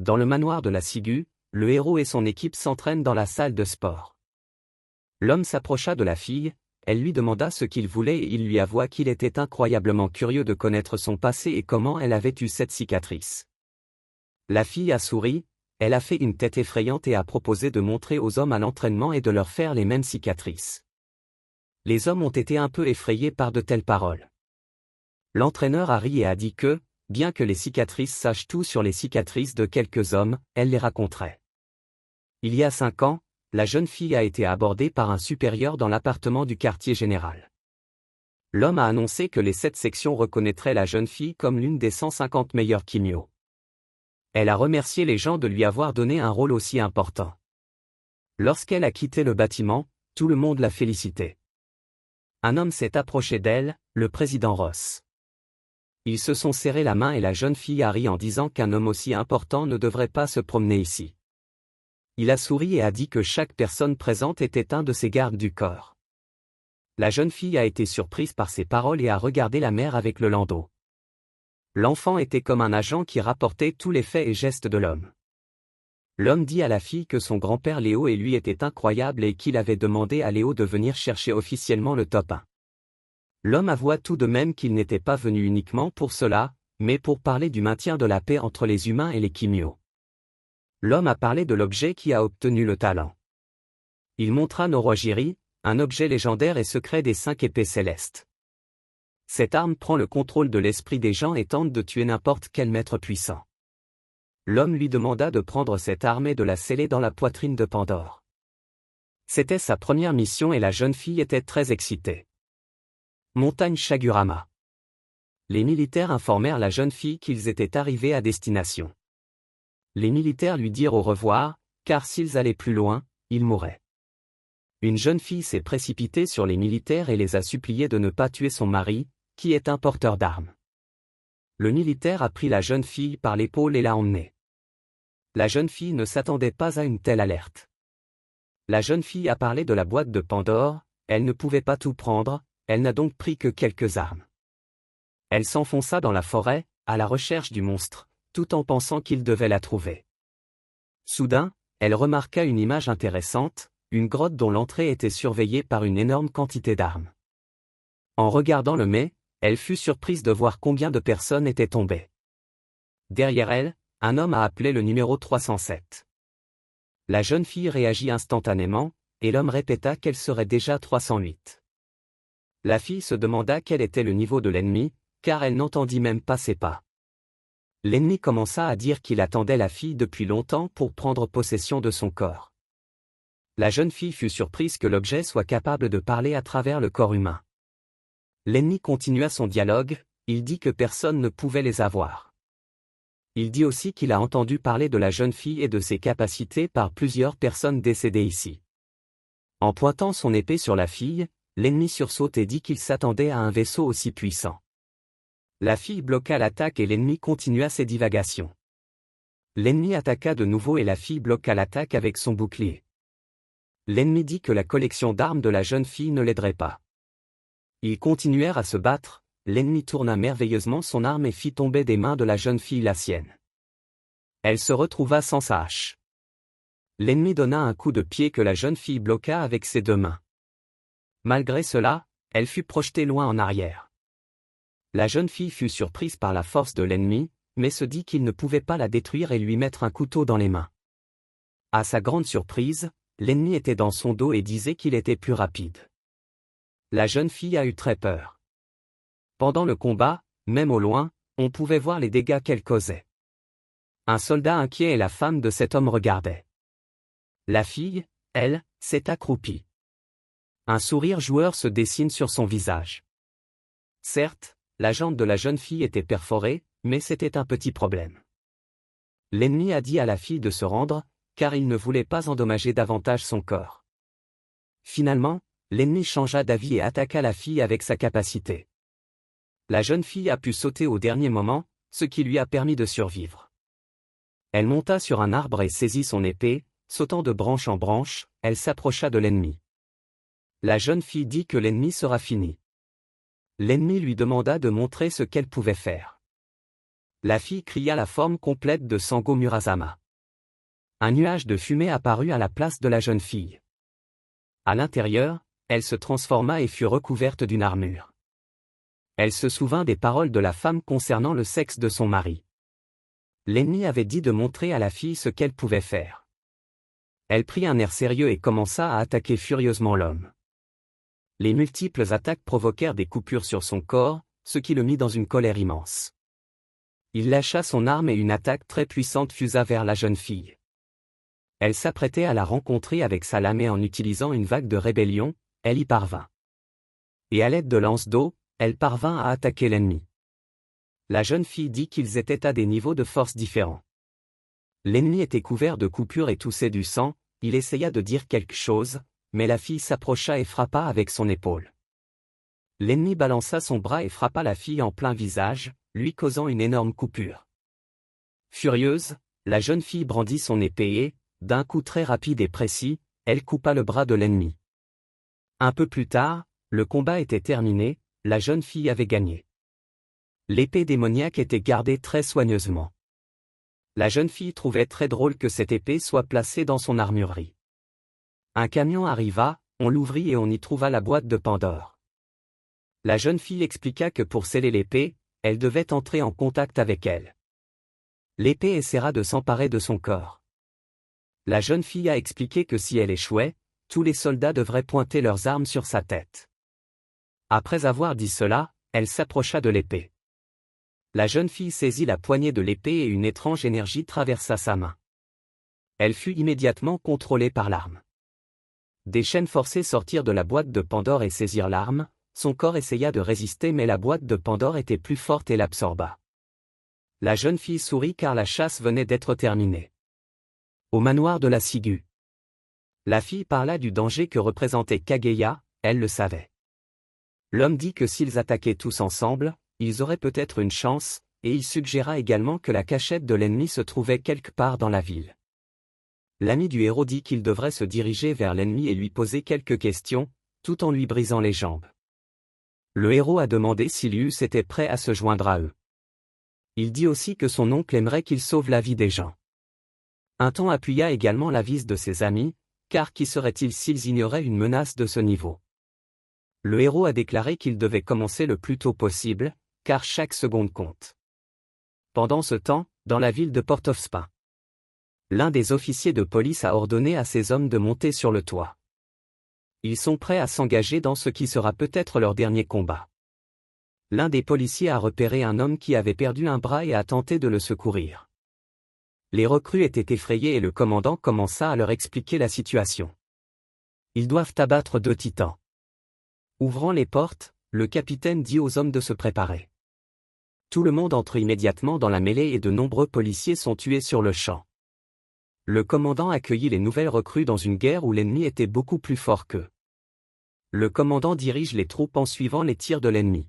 Dans le manoir de la ciguë, le héros et son équipe s'entraînent dans la salle de sport. L'homme s'approcha de la fille, elle lui demanda ce qu'il voulait et il lui avoua qu'il était incroyablement curieux de connaître son passé et comment elle avait eu cette cicatrice. La fille a souri, elle a fait une tête effrayante et a proposé de montrer aux hommes à l'entraînement et de leur faire les mêmes cicatrices. Les hommes ont été un peu effrayés par de telles paroles. L'entraîneur a ri et a dit que, bien que les cicatrices sachent tout sur les cicatrices de quelques hommes, elle les raconterait. Il y a 5 ans, la jeune fille a été abordée par un supérieur dans l'appartement du quartier général. L'homme a annoncé que les 7 sections reconnaîtraient la jeune fille comme l'une des 150 meilleures kimyo. Elle a remercié les gens de lui avoir donné un rôle aussi important. Lorsqu'elle a quitté le bâtiment, tout le monde l'a félicitée. Un homme s'est approché d'elle, le président Ross. Ils se sont serrés la main et la jeune fille a ri en disant qu'un homme aussi important ne devrait pas se promener ici. Il a souri et a dit que chaque personne présente était un de ses gardes du corps. La jeune fille a été surprise par ces paroles et a regardé la mère avec le landau. L'enfant était comme un agent qui rapportait tous les faits et gestes de l'homme. L'homme dit à la fille que son grand-père Léo et lui étaient incroyables et qu'il avait demandé à Léo de venir chercher officiellement le top 1. L'homme avoua tout de même qu'il n'était pas venu uniquement pour cela, mais pour parler du maintien de la paix entre les humains et les kimyo. L'homme a parlé de l'objet qui a obtenu le talent. Il montra Norojiri, un objet légendaire et secret des 5 épées célestes. Cette arme prend le contrôle de l'esprit des gens et tente de tuer n'importe quel maître puissant. L'homme lui demanda de prendre cette arme et de la sceller dans la poitrine de Pandore. C'était sa première mission et la jeune fille était très excitée. Montagne Shagurama. Les militaires informèrent la jeune fille qu'ils étaient arrivés à destination. Les militaires lui dirent au revoir, car s'ils allaient plus loin, ils mourraient. Une jeune fille s'est précipitée sur les militaires et les a suppliés de ne pas tuer son mari, qui est un porteur d'armes. Le militaire a pris la jeune fille par l'épaule et l'a emmenée. La jeune fille ne s'attendait pas à une telle alerte. La jeune fille a parlé de la boîte de Pandore, elle ne pouvait pas tout prendre, elle n'a donc pris que quelques armes. Elle s'enfonça dans la forêt, à la recherche du monstre, tout en pensant qu'il devait la trouver. Soudain, elle remarqua une image intéressante, une grotte dont l'entrée était surveillée par une énorme quantité d'armes. En regardant le mets, elle fut surprise de voir combien de personnes étaient tombées. Derrière elle, un homme a appelé le numéro 307. La jeune fille réagit instantanément, et l'homme répéta qu'elle serait déjà 308. La fille se demanda quel était le niveau de l'ennemi, car elle n'entendit même pas ses pas. L'ennemi commença à dire qu'il attendait la fille depuis longtemps pour prendre possession de son corps. La jeune fille fut surprise que l'objet soit capable de parler à travers le corps humain. L'ennemi continua son dialogue, il dit que personne ne pouvait les avoir. Il dit aussi qu'il a entendu parler de la jeune fille et de ses capacités par plusieurs personnes décédées ici. En pointant son épée sur la fille, l'ennemi sursaute et dit qu'il s'attendait à un vaisseau aussi puissant. La fille bloqua l'attaque et l'ennemi continua ses divagations. L'ennemi attaqua de nouveau et la fille bloqua l'attaque avec son bouclier. L'ennemi dit que la collection d'armes de la jeune fille ne l'aiderait pas. Ils continuèrent à se battre, l'ennemi tourna merveilleusement son arme et fit tomber des mains de la jeune fille la sienne. Elle se retrouva sans sa hache. L'ennemi donna un coup de pied que la jeune fille bloqua avec ses 2 mains. Malgré cela, elle fut projetée loin en arrière. La jeune fille fut surprise par la force de l'ennemi, mais se dit qu'il ne pouvait pas la détruire et lui mettre un couteau dans les mains. À sa grande surprise, l'ennemi était dans son dos et disait qu'il était plus rapide. La jeune fille a eu très peur. Pendant le combat, même au loin, on pouvait voir les dégâts qu'elle causait. Un soldat inquiet et la femme de cet homme regardaient. La fille, elle, s'est accroupie. Un sourire joueur se dessine sur son visage. Certes, la jambe de la jeune fille était perforée, mais c'était un petit problème. L'ennemi a dit à la fille de se rendre, car il ne voulait pas endommager davantage son corps. Finalement, l'ennemi changea d'avis et attaqua la fille avec sa capacité. La jeune fille a pu sauter au dernier moment, ce qui lui a permis de survivre. Elle monta sur un arbre et saisit son épée, sautant de branche en branche, elle s'approcha de l'ennemi. La jeune fille dit que l'ennemi sera fini. L'ennemi lui demanda de montrer ce qu'elle pouvait faire. La fille cria la forme complète de Sango Murasama. Un nuage de fumée apparut à la place de la jeune fille. À l'intérieur, elle se transforma et fut recouverte d'une armure. Elle se souvint des paroles de la femme concernant le sexe de son mari. L'ennemi avait dit de montrer à la fille ce qu'elle pouvait faire. Elle prit un air sérieux et commença à attaquer furieusement l'homme. Les multiples attaques provoquèrent des coupures sur son corps, ce qui le mit dans une colère immense. Il lâcha son arme et une attaque très puissante fusa vers la jeune fille. Elle s'apprêtait à la rencontrer avec sa lame et en utilisant une vague de rébellion, elle y parvint. Et à l'aide de lances d'eau, elle parvint à attaquer l'ennemi. La jeune fille dit qu'ils étaient à des niveaux de force différents. L'ennemi était couvert de coupures et toussait du sang, il essaya de dire quelque chose, mais la fille s'approcha et frappa avec son épaule. L'ennemi balança son bras et frappa la fille en plein visage, lui causant une énorme coupure. Furieuse, la jeune fille brandit son épée et, d'un coup très rapide et précis, elle coupa le bras de l'ennemi. Un peu plus tard, le combat était terminé, la jeune fille avait gagné. L'épée démoniaque était gardée très soigneusement. La jeune fille trouvait très drôle que cette épée soit placée dans son armurerie. Un camion arriva, on l'ouvrit et on y trouva la boîte de Pandore. La jeune fille expliqua que pour sceller l'épée, elle devait entrer en contact avec elle. L'épée essaiera de s'emparer de son corps. La jeune fille a expliqué que si elle échouait, tous les soldats devraient pointer leurs armes sur sa tête. Après avoir dit cela, elle s'approcha de l'épée. La jeune fille saisit la poignée de l'épée et une étrange énergie traversa sa main. Elle fut immédiatement contrôlée par l'arme. Des chaînes forcées sortirent de la boîte de Pandore et saisirent l'arme, son corps essaya de résister mais la boîte de Pandore était plus forte et l'absorba. La jeune fille sourit car la chasse venait d'être terminée. Au manoir de la ciguë. La fille parla du danger que représentait Kageya, elle le savait. L'homme dit que s'ils attaquaient tous ensemble, ils auraient peut-être une chance, et il suggéra également que la cachette de l'ennemi se trouvait quelque part dans la ville. L'ami du héros dit qu'il devrait se diriger vers l'ennemi et lui poser quelques questions, tout en lui brisant les jambes. Le héros a demandé si Lius était prêt à se joindre à eux. Il dit aussi que son oncle aimerait qu'il sauve la vie des gens. Un ton appuya également l'avis de ses amis, car qui serait-il s'ils ignoraient une menace de ce niveau? Le héros a déclaré qu'il devait commencer le plus tôt possible, car chaque seconde compte. Pendant ce temps, dans la ville de Port of Spain, l'un des officiers de police a ordonné à ses hommes de monter sur le toit. Ils sont prêts à s'engager dans ce qui sera peut-être leur dernier combat. L'un des policiers a repéré un homme qui avait perdu un bras et a tenté de le secourir. Les recrues étaient effrayés et le commandant commença à leur expliquer la situation. Ils doivent abattre 2 titans. Ouvrant les portes, le capitaine dit aux hommes de se préparer. Tout le monde entre immédiatement dans la mêlée et de nombreux policiers sont tués sur le champ. Le commandant accueillit les nouvelles recrues dans une guerre où l'ennemi était beaucoup plus fort qu'eux. Le commandant dirige les troupes en suivant les tirs de l'ennemi.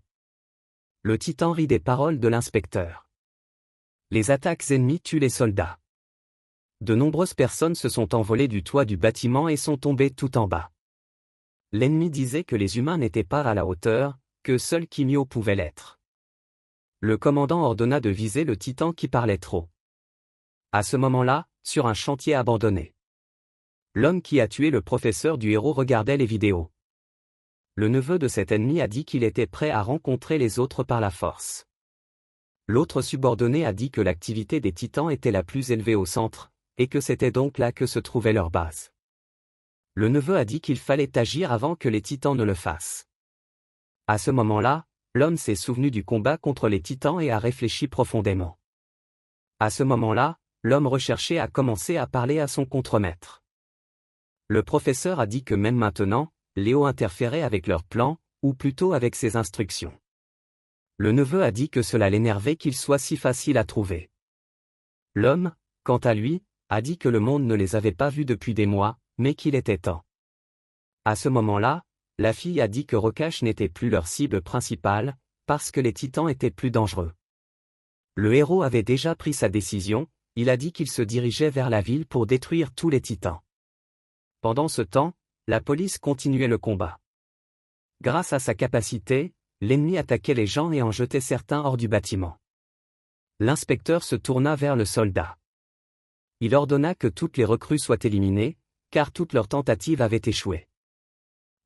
Le titan rit des paroles de l'inspecteur. Les attaques ennemies tuent les soldats. De nombreuses personnes se sont envolées du toit du bâtiment et sont tombées tout en bas. L'ennemi disait que les humains n'étaient pas à la hauteur, que seul Kimio pouvait l'être. Le commandant ordonna de viser le titan qui parlait trop. À ce moment-là, sur un chantier abandonné, l'homme qui a tué le professeur du héros regardait les vidéos. Le neveu de cet ennemi a dit qu'il était prêt à rencontrer les autres par la force. L'autre subordonné a dit que l'activité des titans était la plus élevée au centre, et que c'était donc là que se trouvait leur base. Le neveu a dit qu'il fallait agir avant que les titans ne le fassent. À ce moment-là, l'homme s'est souvenu du combat contre les titans et a réfléchi profondément. À ce moment-là, l'homme recherché a commencé à parler à son contremaître. Le professeur a dit que même maintenant, Léo interférait avec leur plan, ou plutôt avec ses instructions. Le neveu a dit que cela l'énervait qu'il soit si facile à trouver. L'homme, quant à lui, a dit que le monde ne les avait pas vus depuis des mois, mais qu'il était temps. À ce moment-là, la fille a dit que Rokash n'était plus leur cible principale, parce que les titans étaient plus dangereux. Le héros avait déjà pris sa décision, il a dit qu'il se dirigeait vers la ville pour détruire tous les titans. Pendant ce temps, la police continuait le combat. Grâce à sa capacité, l'ennemi attaquait les gens et en jetait certains hors du bâtiment. L'inspecteur se tourna vers le soldat. Il ordonna que toutes les recrues soient éliminées, car toutes leurs tentatives avaient échoué.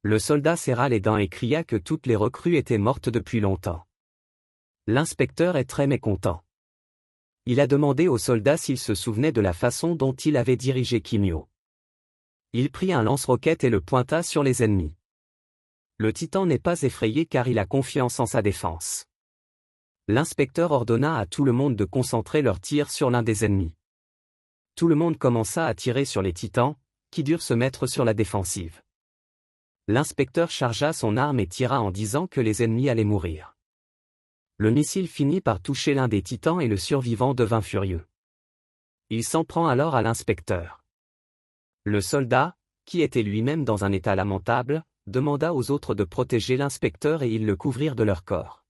Le soldat serra les dents et cria que toutes les recrues étaient mortes depuis longtemps. L'inspecteur est très mécontent. Il a demandé au soldat s'il se souvenait de la façon dont il avait dirigé Kimio. Il prit un lance-roquette et le pointa sur les ennemis. Le titan n'est pas effrayé car il a confiance en sa défense. L'inspecteur ordonna à tout le monde de concentrer leurs tirs sur l'un des ennemis. Tout le monde commença à tirer sur les titans, qui durent se mettre sur la défensive. L'inspecteur chargea son arme et tira en disant que les ennemis allaient mourir. Le missile finit par toucher l'un des titans et le survivant devint furieux. Il s'en prend alors à l'inspecteur. Le soldat, qui était lui-même dans un état lamentable, demanda aux autres de protéger l'inspecteur et ils le couvrirent de leur corps.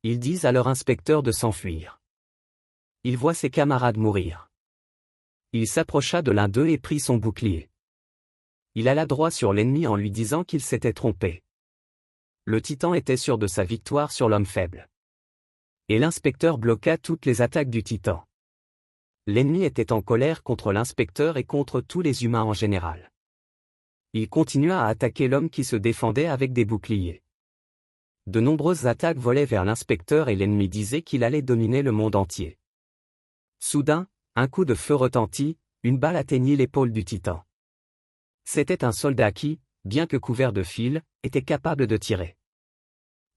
Ils disent à leur inspecteur de s'enfuir. Il voit ses camarades mourir. Il s'approcha de l'un d'eux et prit son bouclier. Il alla droit sur l'ennemi en lui disant qu'il s'était trompé. Le titan était sûr de sa victoire sur l'homme faible. Et l'inspecteur bloqua toutes les attaques du titan. L'ennemi était en colère contre l'inspecteur et contre tous les humains en général. Il continua à attaquer l'homme qui se défendait avec des boucliers. De nombreuses attaques volaient vers l'inspecteur et l'ennemi disait qu'il allait dominer le monde entier. Soudain, un coup de feu retentit, une balle atteignit l'épaule du titan. C'était un soldat qui, bien que couvert de fils, était capable de tirer.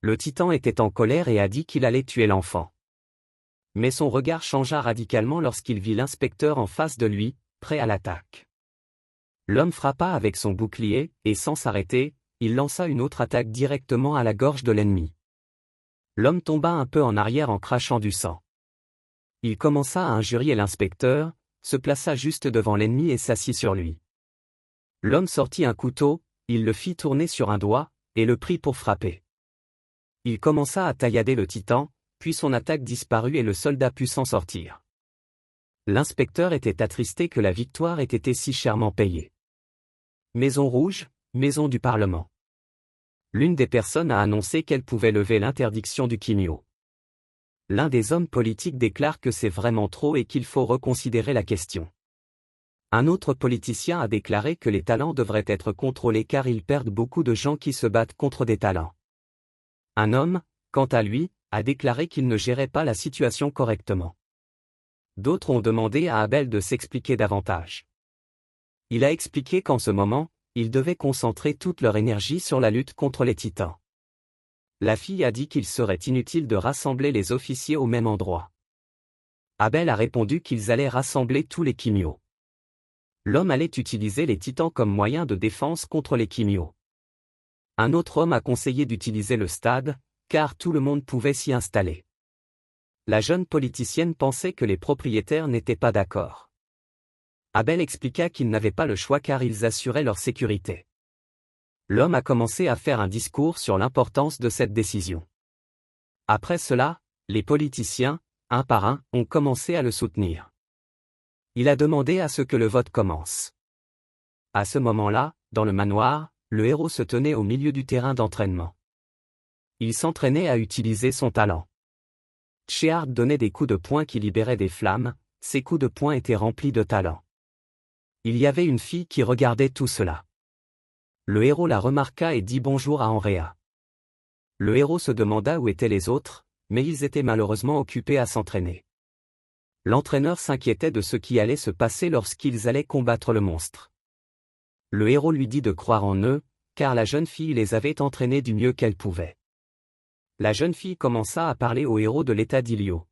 Le titan était en colère et a dit qu'il allait tuer l'enfant. Mais son regard changea radicalement lorsqu'il vit l'inspecteur en face de lui, prêt à l'attaque. L'homme frappa avec son bouclier, et sans s'arrêter, il lança une autre attaque directement à la gorge de l'ennemi. L'homme tomba un peu en arrière en crachant du sang. Il commença à injurier l'inspecteur, se plaça juste devant l'ennemi et s'assit sur lui. L'homme sortit un couteau, il le fit tourner sur un doigt, et le prit pour frapper. Il commença à taillader le titan, puis son attaque disparut et le soldat put s'en sortir. L'inspecteur était attristé que la victoire ait été si chèrement payée. Maison Rouge, maison du Parlement. L'une des personnes a annoncé qu'elle pouvait lever l'interdiction du Kimio. L'un des hommes politiques déclare que c'est vraiment trop et qu'il faut reconsidérer la question. Un autre politicien a déclaré que les talents devraient être contrôlés car ils perdent beaucoup de gens qui se battent contre des talents. Un homme, quant à lui, a déclaré qu'il ne gérait pas la situation correctement. D'autres ont demandé à Abel de s'expliquer davantage. Il a expliqué qu'en ce moment, ils devaient concentrer toute leur énergie sur la lutte contre les titans. La fille a dit qu'il serait inutile de rassembler les officiers au même endroit. Abel a répondu qu'ils allaient rassembler tous les Kimios. L'homme allait utiliser les titans comme moyen de défense contre les Kimios. Un autre homme a conseillé d'utiliser le stade, car tout le monde pouvait s'y installer. La jeune politicienne pensait que les propriétaires n'étaient pas d'accord. Abel expliqua qu'ils n'avaient pas le choix car ils assuraient leur sécurité. L'homme a commencé à faire un discours sur l'importance de cette décision. Après cela, les politiciens, un par un, ont commencé à le soutenir. Il a demandé à ce que le vote commence. À ce moment-là, dans le manoir, le héros se tenait au milieu du terrain d'entraînement. Il s'entraînait à utiliser son talent. Sheard donnait des coups de poing qui libéraient des flammes, ces coups de poing étaient remplis de talent. Il y avait une fille qui regardait tout cela. Le héros la remarqua et dit bonjour à Andrea. Le héros se demanda où étaient les autres, mais ils étaient malheureusement occupés à s'entraîner. L'entraîneur s'inquiétait de ce qui allait se passer lorsqu'ils allaient combattre le monstre. Le héros lui dit de croire en eux, car la jeune fille les avait entraînés du mieux qu'elle pouvait. La jeune fille commença à parler au héros de l'état d'Ilio.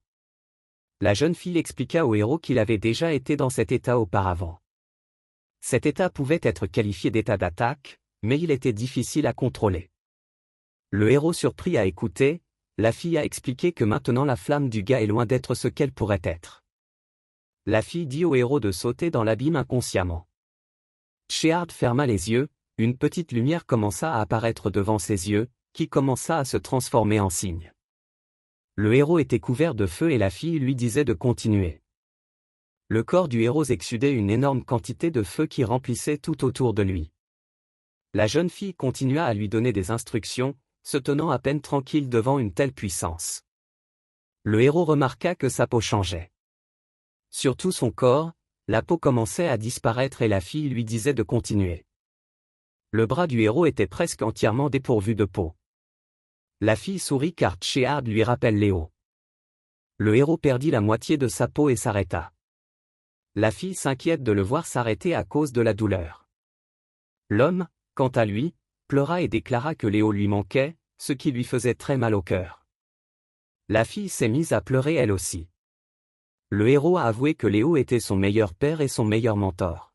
La jeune fille expliqua au héros qu'il avait déjà été dans cet état auparavant. Cet état pouvait être qualifié d'état d'attaque, mais il était difficile à contrôler. Le héros surpris à écouter, la fille a expliqué que maintenant la flamme du gars est loin d'être ce qu'elle pourrait être. La fille dit au héros de sauter dans l'abîme inconsciemment. Sheard ferma les yeux, une petite lumière commença à apparaître devant ses yeux, qui commença à se transformer en cygne. Le héros était couvert de feu et la fille lui disait de continuer. Le corps du héros exsudait une énorme quantité de feu qui remplissait tout autour de lui. La jeune fille continua à lui donner des instructions, se tenant à peine tranquille devant une telle puissance. Le héros remarqua que sa peau changeait. Sur tout son corps, la peau commençait à disparaître et la fille lui disait de continuer. Le bras du héros était presque entièrement dépourvu de peau. La fille sourit car Tchéard lui rappelle Léo. Le héros perdit la moitié de sa peau et s'arrêta. La fille s'inquiète de le voir s'arrêter à cause de la douleur. L'homme, quant à lui, pleura et déclara que Léo lui manquait, ce qui lui faisait très mal au cœur. La fille s'est mise à pleurer elle aussi. Le héros a avoué que Léo était son meilleur père et son meilleur mentor.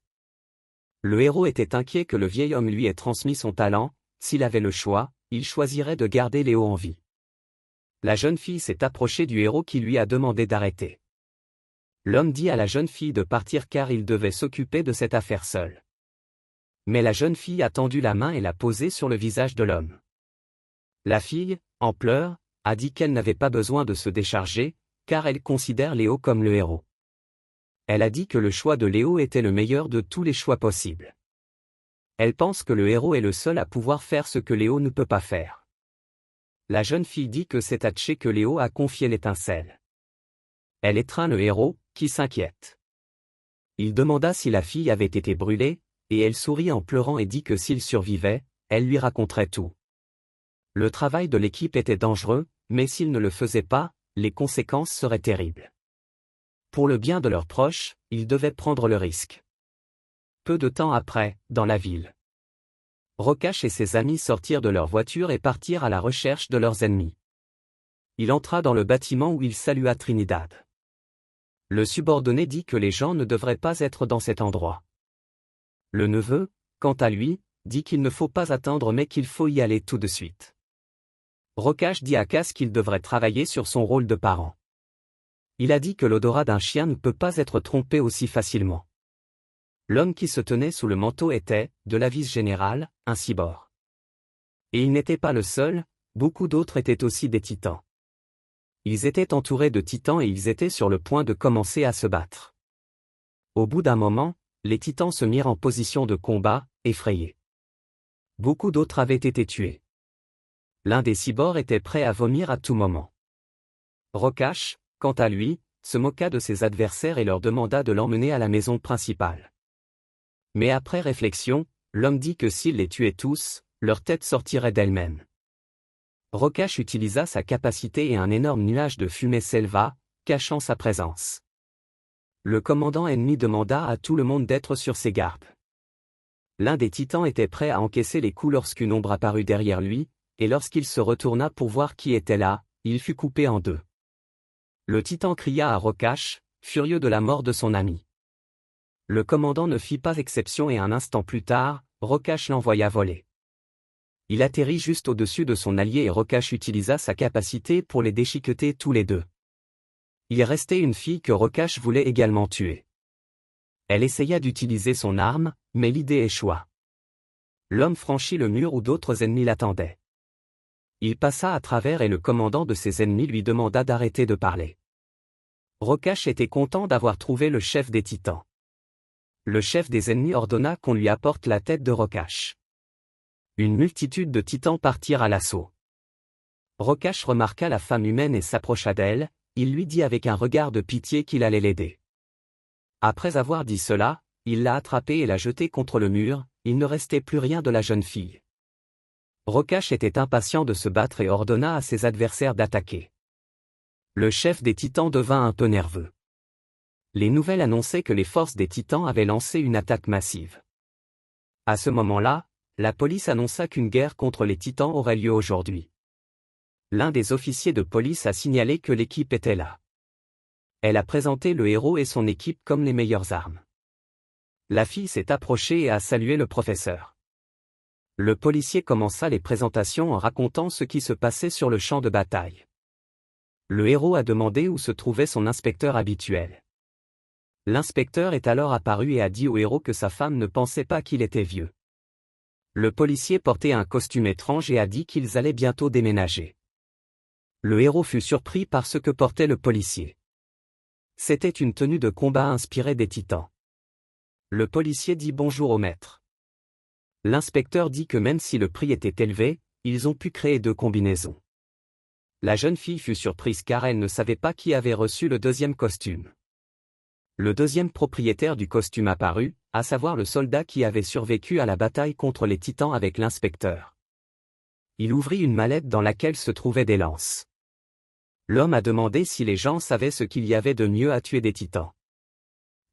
Le héros était inquiet que le vieil homme lui ait transmis son talent, s'il avait le choix, il choisirait de garder Léo en vie. La jeune fille s'est approchée du héros qui lui a demandé d'arrêter. L'homme dit à la jeune fille de partir car il devait s'occuper de cette affaire seul. Mais la jeune fille a tendu la main et l'a posée sur le visage de l'homme. La fille, en pleurs, a dit qu'elle n'avait pas besoin de se décharger, car elle considère Léo comme le héros. Elle a dit que le choix de Léo était le meilleur de tous les choix possibles. Elle pense que le héros est le seul à pouvoir faire ce que Léo ne peut pas faire. La jeune fille dit que c'est à Tché que Léo a confié l'étincelle. Elle étreint le héros, qui s'inquiète. Il demanda si la fille avait été brûlée, et elle sourit en pleurant et dit que s'il survivait, elle lui raconterait tout. Le travail de l'équipe était dangereux, mais s'il ne le faisait pas, les conséquences seraient terribles. Pour le bien de leurs proches, ils devaient prendre le risque. Peu de temps après, dans la ville, Rocache et ses amis sortirent de leur voiture et partirent à la recherche de leurs ennemis. Il entra dans le bâtiment où il salua Trinidad. Le subordonné dit que les gens ne devraient pas être dans cet endroit. Le neveu, quant à lui, dit qu'il ne faut pas attendre mais qu'il faut y aller tout de suite. Rocache dit à Cass qu'il devrait travailler sur son rôle de parent. Il a dit que l'odorat d'un chien ne peut pas être trompé aussi facilement. L'homme qui se tenait sous le manteau était, de l'avis général, un cyborg. Et il n'était pas le seul, beaucoup d'autres étaient aussi des titans. Ils étaient entourés de titans et ils étaient sur le point de commencer à se battre. Au bout d'un moment, les titans se mirent en position de combat, effrayés. Beaucoup d'autres avaient été tués. L'un des cyborgs était prêt à vomir à tout moment. Rocache, quant à lui, se moqua de ses adversaires et leur demanda de l'emmener à la maison principale. Mais après réflexion, l'homme dit que s'il les tuait tous, leur tête sortirait d'elle-même. Rocache utilisa sa capacité et un énorme nuage de fumée s'éleva, cachant sa présence. Le commandant ennemi demanda à tout le monde d'être sur ses gardes. L'un des titans était prêt à encaisser les coups lorsqu'une ombre apparut derrière lui, et lorsqu'il se retourna pour voir qui était là, il fut coupé en deux. Le titan cria à Rocache, furieux de la mort de son ami. Le commandant ne fit pas exception et un instant plus tard, Rocache l'envoya voler. Il atterrit juste au-dessus de son allié et Rocache utilisa sa capacité pour les déchiqueter tous les deux. Il restait une fille que Rocache voulait également tuer. Elle essaya d'utiliser son arme, mais l'idée échoua. L'homme franchit le mur où d'autres ennemis l'attendaient. Il passa à travers et le commandant de ses ennemis lui demanda d'arrêter de parler. Rocache était content d'avoir trouvé le chef des titans. Le chef des ennemis ordonna qu'on lui apporte la tête de Rocache. Une multitude de titans partirent à l'assaut. Rocache remarqua la femme humaine et s'approcha d'elle, il lui dit avec un regard de pitié qu'il allait l'aider. Après avoir dit cela, il l'a attrapée et l'a jetée contre le mur, il ne restait plus rien de la jeune fille. Rocache était impatient de se battre et ordonna à ses adversaires d'attaquer. Le chef des titans devint un peu nerveux. Les nouvelles annonçaient que les forces des titans avaient lancé une attaque massive. À ce moment-là, la police annonça qu'une guerre contre les titans aurait lieu aujourd'hui. L'un des officiers de police a signalé que l'équipe était là. Elle a présenté le héros et son équipe comme les meilleures armes. La fille s'est approchée et a salué le professeur. Le policier commença les présentations en racontant ce qui se passait sur le champ de bataille. Le héros a demandé où se trouvait son inspecteur habituel. L'inspecteur est alors apparu et a dit au héros que sa femme ne pensait pas qu'il était vieux. Le policier portait un costume étrange et a dit qu'ils allaient bientôt déménager. Le héros fut surpris par ce que portait le policier. C'était une tenue de combat inspirée des titans. Le policier dit bonjour au maître. L'inspecteur dit que même si le prix était élevé, ils ont pu créer deux combinaisons. La jeune fille fut surprise car elle ne savait pas qui avait reçu le deuxième costume. Le deuxième propriétaire du costume apparut, à savoir le soldat qui avait survécu à la bataille contre les titans avec l'inspecteur. Il ouvrit une mallette dans laquelle se trouvaient des lances. L'homme a demandé si les gens savaient ce qu'il y avait de mieux à tuer des titans.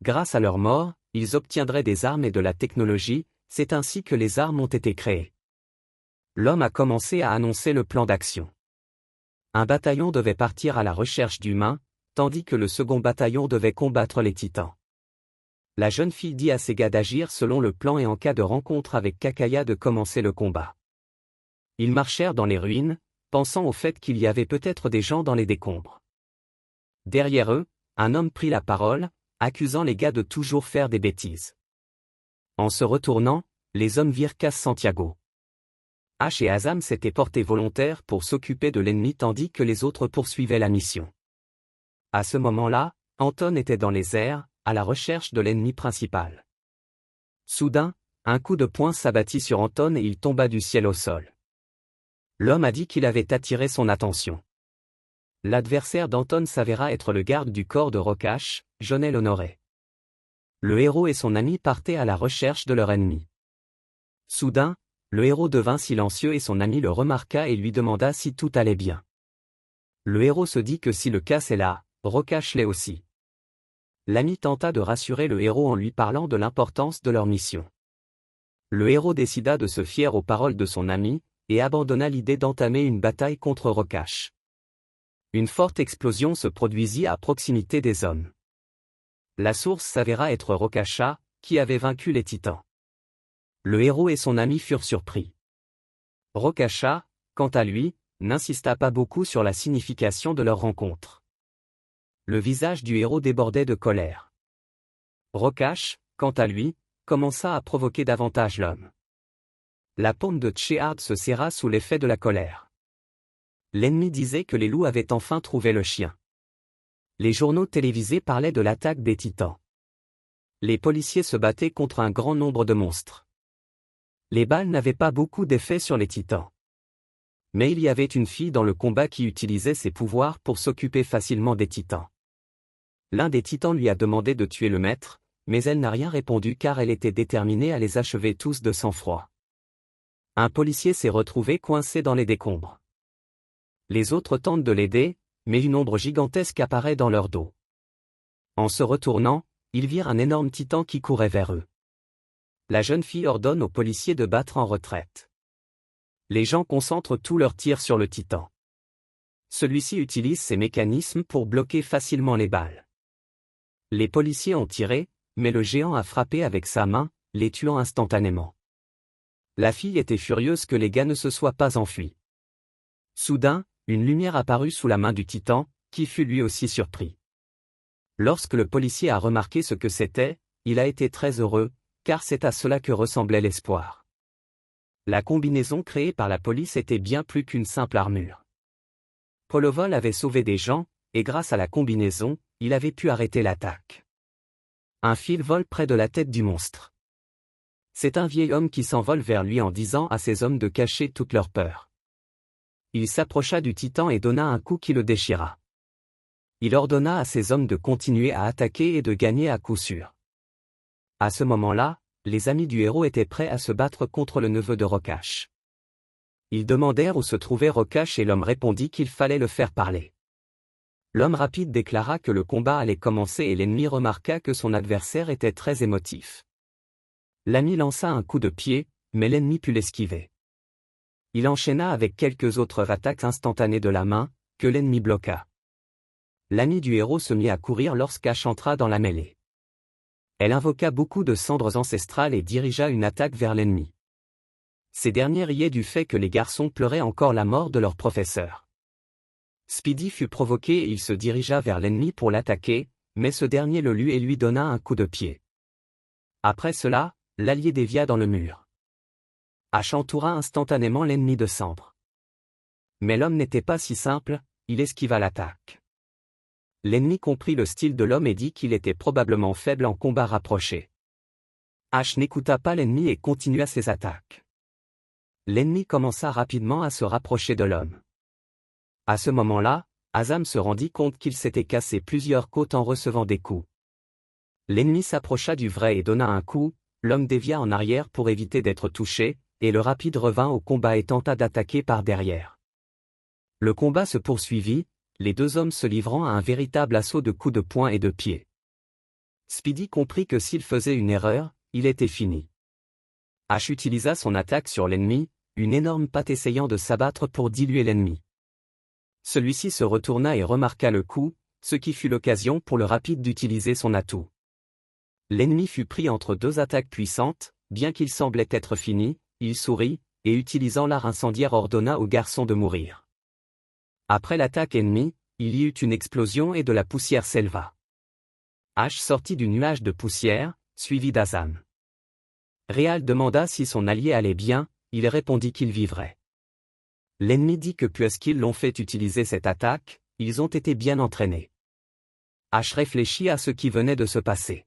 Grâce à leur mort, ils obtiendraient des armes et de la technologie, c'est ainsi que les armes ont été créées. L'homme a commencé à annoncer le plan d'action. Un bataillon devait partir à la recherche d'humains, tandis que le second bataillon devait combattre les titans. La jeune fille dit à ses gars d'agir selon le plan et en cas de rencontre avec Kakaya de commencer le combat. Ils marchèrent dans les ruines, pensant au fait qu'il y avait peut-être des gens dans les décombres. Derrière eux, un homme prit la parole, accusant les gars de toujours faire des bêtises. En se retournant, les hommes virent Cass Santiago. Ash et Azam s'étaient portés volontaires pour s'occuper de l'ennemi tandis que les autres poursuivaient la mission. À ce moment-là, Anton était dans les airs, à la recherche de l'ennemi principal. Soudain, un coup de poing s'abattit sur Anton et il tomba du ciel au sol. L'homme a dit qu'il avait attiré son attention. L'adversaire d'Anton s'avéra être le garde du corps de Rokash, Jonel Honoré. Le héros et son ami partaient à la recherche de leur ennemi. Soudain, le héros devint silencieux et son ami le remarqua et lui demanda si tout allait bien. Le héros se dit que si le casse est là, Rokash l'est aussi. L'ami tenta de rassurer le héros en lui parlant de l'importance de leur mission. Le héros décida de se fier aux paroles de son ami, et abandonna l'idée d'entamer une bataille contre Rokash. Une forte explosion se produisit à proximité des hommes. La source s'avéra être Rokasha, qui avait vaincu les titans. Le héros et son ami furent surpris. Rokasha, quant à lui, n'insista pas beaucoup sur la signification de leur rencontre. Le visage du héros débordait de colère. Rokash, quant à lui, commença à provoquer davantage l'homme. La paume de Tchéard se serra sous l'effet de la colère. L'ennemi disait que les loups avaient enfin trouvé le chien. Les journaux télévisés parlaient de l'attaque des titans. Les policiers se battaient contre un grand nombre de monstres. Les balles n'avaient pas beaucoup d'effet sur les titans. Mais il y avait une fille dans le combat qui utilisait ses pouvoirs pour s'occuper facilement des titans. L'un des titans lui a demandé de tuer le maître, mais elle n'a rien répondu car elle était déterminée à les achever tous de sang-froid. Un policier s'est retrouvé coincé dans les décombres. Les autres tentent de l'aider, mais une ombre gigantesque apparaît dans leur dos. En se retournant, ils virent un énorme titan qui courait vers eux. La jeune fille ordonne aux policiers de battre en retraite. Les gens concentrent tous leurs tirs sur le titan. Celui-ci utilise ses mécanismes pour bloquer facilement les balles. Les policiers ont tiré, mais le géant a frappé avec sa main, les tuant instantanément. La fille était furieuse que les gars ne se soient pas enfuis. Soudain, une lumière apparut sous la main du titan, qui fut lui aussi surpris. Lorsque le policier a remarqué ce que c'était, il a été très heureux, car c'est à cela que ressemblait l'espoir. La combinaison créée par la police était bien plus qu'une simple armure. Polovol avait sauvé des gens, et grâce à la combinaison, il avait pu arrêter l'attaque. Un fil vole près de la tête du monstre. C'est un vieil homme qui s'envole vers lui en disant à ses hommes de cacher toute leur peur. Il s'approcha du titan et donna un coup qui le déchira. Il ordonna à ses hommes de continuer à attaquer et de gagner à coup sûr. À ce moment-là, les amis du héros étaient prêts à se battre contre le neveu de Rokash. Ils demandèrent où se trouvait Rokash et l'homme répondit qu'il fallait le faire parler. L'homme rapide déclara que le combat allait commencer et l'ennemi remarqua que son adversaire était très émotif. L'ami lança un coup de pied, mais l'ennemi put l'esquiver. Il enchaîna avec quelques autres attaques instantanées de la main, que l'ennemi bloqua. L'ami du héros se mit à courir lorsqu'Ash entra dans la mêlée. Elle invoqua beaucoup de cendres ancestrales et dirigea une attaque vers l'ennemi. Ces derniers riaient du fait que les garçons pleuraient encore la mort de leur professeur. Speedy fut provoqué et il se dirigea vers l'ennemi pour l'attaquer, mais ce dernier le lut et lui donna un coup de pied. Après cela, l'allié dévia dans le mur. Ash entoura instantanément l'ennemi de cendres. Mais l'homme n'était pas si simple, il esquiva l'attaque. L'ennemi comprit le style de l'homme et dit qu'il était probablement faible en combat rapproché. Ash n'écouta pas l'ennemi et continua ses attaques. L'ennemi commença rapidement à se rapprocher de l'homme. À ce moment-là, Azam se rendit compte qu'il s'était cassé plusieurs côtes en recevant des coups. L'ennemi s'approcha du vrai et donna un coup, l'homme dévia en arrière pour éviter d'être touché, et le rapide revint au combat et tenta d'attaquer par derrière. Le combat se poursuivit, les deux hommes se livrant à un véritable assaut de coups de poing et de pied. Speedy comprit que s'il faisait une erreur, il était fini. Ash utilisa son attaque sur l'ennemi, une énorme patte essayant de s'abattre pour diluer l'ennemi. Celui-ci se retourna et remarqua le coup, ce qui fut l'occasion pour le rapide d'utiliser son atout. L'ennemi fut pris entre deux attaques puissantes, bien qu'il semblait être fini, il sourit, et utilisant l'art incendiaire ordonna au garçon de mourir. Après l'attaque ennemie, il y eut une explosion et de la poussière s'éleva. Ash sortit du nuage de poussière, suivi d'Azam. Réal demanda si son allié allait bien, il répondit qu'il vivrait. L'ennemi dit que puisqu'ils l'ont fait utiliser cette attaque, ils ont été bien entraînés. Ash réfléchit à ce qui venait de se passer.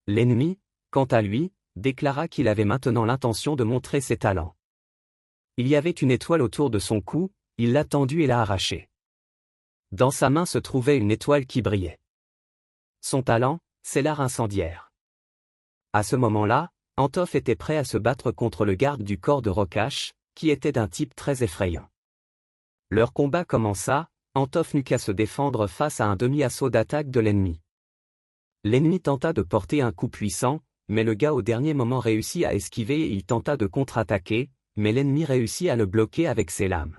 L'ennemi, quant à lui, déclara qu'il avait maintenant l'intention de montrer ses talents. Il y avait une étoile autour de son cou, il l'a tendue et l'a arrachée. Dans sa main se trouvait une étoile qui brillait. Son talent, c'est l'art incendiaire. À ce moment-là, Antof était prêt à se battre contre le garde du corps de Rokash, qui était d'un type très effrayant. Leur combat commença, Antof n'eut qu'à se défendre face à un demi-assaut d'attaque de l'ennemi. L'ennemi tenta de porter un coup puissant, mais le gars au dernier moment réussit à esquiver et il tenta de contre-attaquer, mais l'ennemi réussit à le bloquer avec ses lames.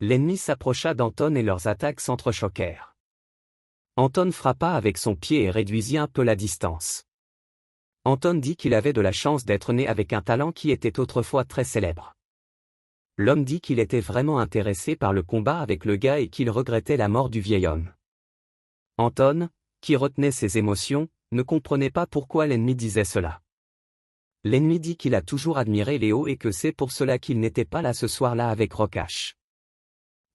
L'ennemi s'approcha d'Anton et leurs attaques s'entrechoquèrent. Anton frappa avec son pied et réduisit un peu la distance. Anton dit qu'il avait de la chance d'être né avec un talent qui était autrefois très célèbre. L'homme dit qu'il était vraiment intéressé par le combat avec le gars et qu'il regrettait la mort du vieil homme. Anton, qui retenait ses émotions, ne comprenait pas pourquoi l'ennemi disait cela. L'ennemi dit qu'il a toujours admiré Léo et que c'est pour cela qu'il n'était pas là ce soir-là avec Rokash.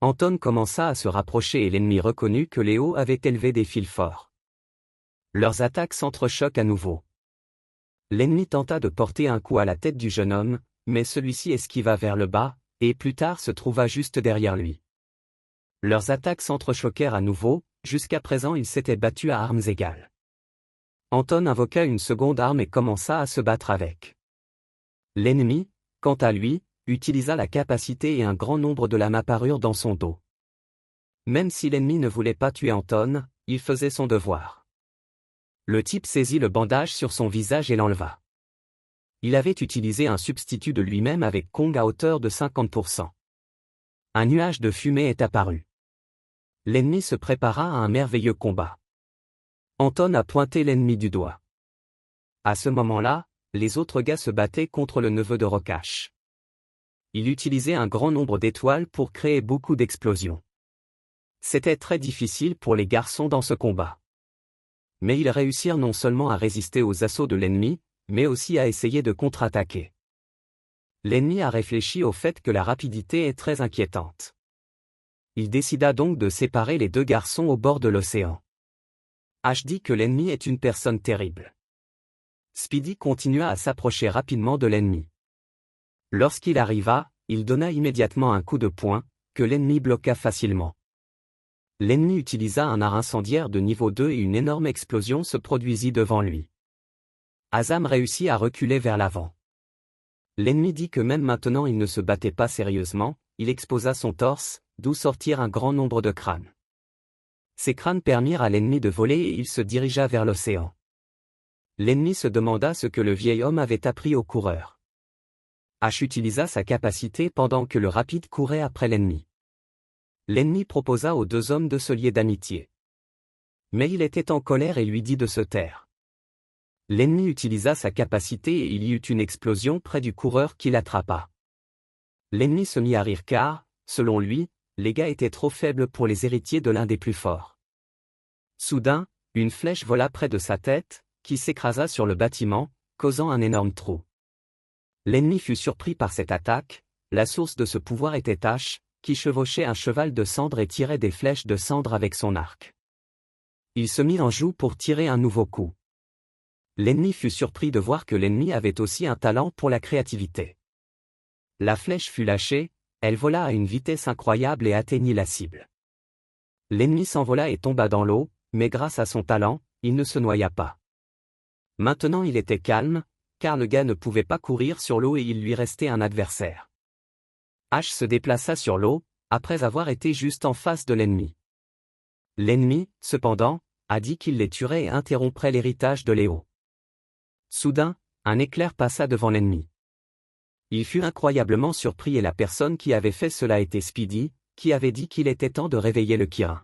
Anton commença à se rapprocher et l'ennemi reconnut que Léo avait élevé des fils forts. Leurs attaques s'entrechoquent à nouveau. L'ennemi tenta de porter un coup à la tête du jeune homme, mais celui-ci esquiva vers le bas, et plus tard se trouva juste derrière lui. Leurs attaques s'entrechoquèrent à nouveau, jusqu'à présent ils s'étaient battus à armes égales. Anton invoqua une seconde arme et commença à se battre avec. L'ennemi, quant à lui, utilisa la capacité et un grand nombre de lames apparurent dans son dos. Même si l'ennemi ne voulait pas tuer Anton, il faisait son devoir. Le type saisit le bandage sur son visage et l'enleva. Il avait utilisé un substitut de lui-même avec Kong à hauteur de 50%. Un nuage de fumée est apparu. L'ennemi se prépara à un merveilleux combat. Anton a pointé l'ennemi du doigt. À ce moment-là, les autres gars se battaient contre le neveu de Rokash. Il utilisait un grand nombre d'étoiles pour créer beaucoup d'explosions. C'était très difficile pour les garçons dans ce combat. Mais ils réussirent non seulement à résister aux assauts de l'ennemi, mais aussi à essayer de contre-attaquer. L'ennemi a réfléchi au fait que la rapidité est très inquiétante. Il décida donc de séparer les deux garçons au bord de l'océan. Ash dit que l'ennemi est une personne terrible. Speedy continua à s'approcher rapidement de l'ennemi. Lorsqu'il arriva, il donna immédiatement un coup de poing, que l'ennemi bloqua facilement. L'ennemi utilisa un art incendiaire de niveau 2 et une énorme explosion se produisit devant lui. Azam réussit à reculer vers l'avant. L'ennemi dit que même maintenant il ne se battait pas sérieusement, il exposa son torse, d'où sortirent un grand nombre de crânes. Ces crânes permirent à l'ennemi de voler et il se dirigea vers l'océan. L'ennemi se demanda ce que le vieil homme avait appris au coureur. Ash utilisa sa capacité pendant que le rapide courait après l'ennemi. L'ennemi proposa aux deux hommes de se lier d'amitié. Mais il était en colère et lui dit de se taire. L'ennemi utilisa sa capacité et il y eut une explosion près du coureur qui l'attrapa. L'ennemi se mit à rire car, selon lui, les gars étaient trop faibles pour les héritiers de l'un des plus forts. Soudain, une flèche vola près de sa tête, qui s'écrasa sur le bâtiment, causant un énorme trou. L'ennemi fut surpris par cette attaque, la source de ce pouvoir était Ash, qui chevauchait un cheval de cendre et tirait des flèches de cendre avec son arc. Il se mit en joue pour tirer un nouveau coup. L'ennemi fut surpris de voir que l'ennemi avait aussi un talent pour la créativité. La flèche fut lâchée, Elle vola à une vitesse incroyable et atteignit la cible. L'ennemi s'envola et tomba dans l'eau, mais grâce à son talent, il ne se noya pas. Maintenant il était calme, car le gars ne pouvait pas courir sur l'eau et il lui restait un adversaire. Ash se déplaça sur l'eau, après avoir été juste en face de l'ennemi. L'ennemi, cependant, a dit qu'il les tuerait et interromprait l'héritage de Léo. Soudain, un éclair passa devant l'ennemi. Il fut incroyablement surpris et la personne qui avait fait cela était Speedy, qui avait dit qu'il était temps de réveiller le Kirin.